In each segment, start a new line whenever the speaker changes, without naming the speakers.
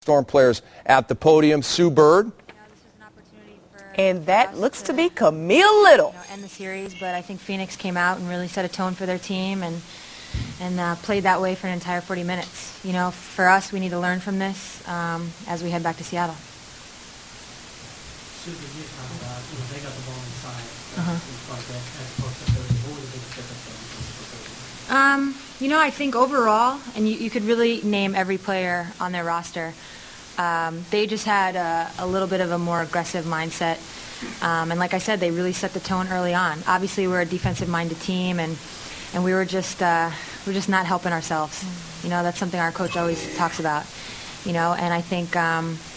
Storm players at the podium. Sue Bird.
And that looks to be Camille Little.
End the series, but I think Phoenix came out and really set a tone for their team and played that way for an entire 40 minutes. You know, for us, we need to learn from this as we head back to Seattle.
They got the ball inside. As opposed to Thursday. What was the biggest difference?
You know, I think overall, and you could really name every player on their roster, they just had a little bit of a more aggressive mindset. And like I said, they really set the tone early on. Obviously, we're a defensive-minded team, and we were just not helping ourselves. You know, that's something our coach always talks about. You know, and I think,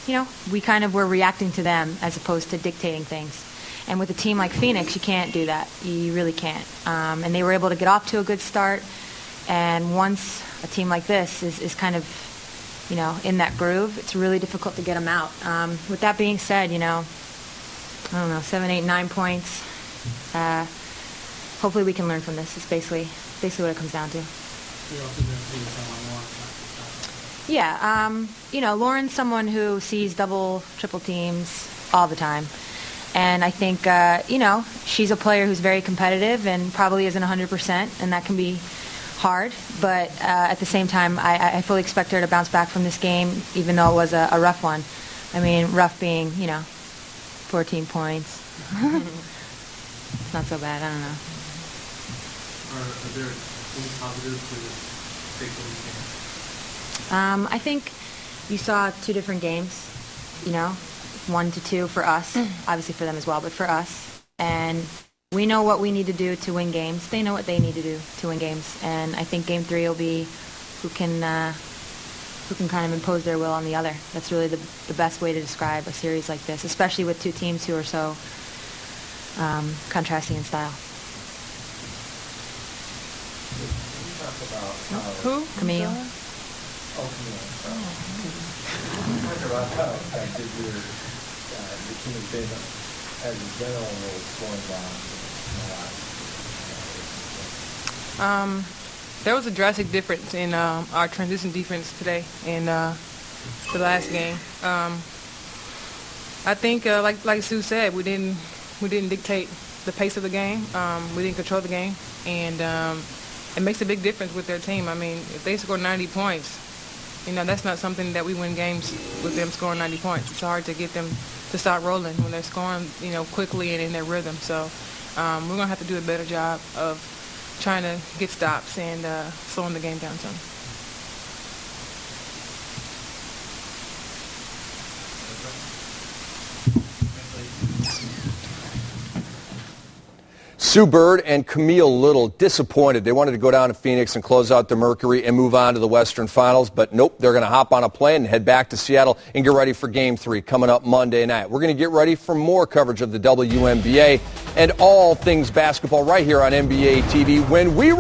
you know, we kind of were reacting to them as opposed to dictating things. And with a team like Phoenix, you can't do that. You really can't. And they were able to get off to a good start. And once a team like this is kind of, you know, in that groove, it's really difficult to get them out. With that being said, you know, I don't know, 7, 8, 9 points. Hopefully we can learn from this. It's basically what it comes down to. Yeah, you know, Lauren's someone who sees double, triple teams all the time. And I think, you know, she's a player who's very competitive and probably isn't 100%, and that can be hard. But at the same time, I fully expect her to bounce back from this game, even though it was a rough one. I mean, rough being, you know, 14 points. It's not so bad. I don't know.
Are there any positives to take from this game?
I think you saw 2 different games, you know, 1-2 for us, obviously for them as well, but for us. And we know what we need to do to win games. They know what they need to do to win games. And I think Game 3 will be who can kind of impose their will on the other. That's really the best way to describe a series like this, especially with 2 teams who are so contrasting in style.
Who?
Camille.
Oh, Camille. Talk about how effective the team has been as a general rule slowing down.
There was a drastic difference in our transition defense today in the last game. I think, like Sue said, we didn't dictate the pace of the game. We didn't control the game, and it makes a big difference with their team. I mean, if they score 90 points, you know, that's not something that we win games with them scoring 90 points. It's hard to get them to start rolling when they're scoring, you know, quickly and in their rhythm. So we're going to have to do a better job of trying to get stops and slowing the game down some.
Sue Bird and Camille Little disappointed. They wanted to go down to Phoenix and close out the Mercury and move on to the Western Finals, but nope, they're going to hop on a plane and head back to Seattle and get ready for Game 3 coming up Monday night. We're going to get ready for more coverage of the WNBA and all things basketball right here on NBA TV when we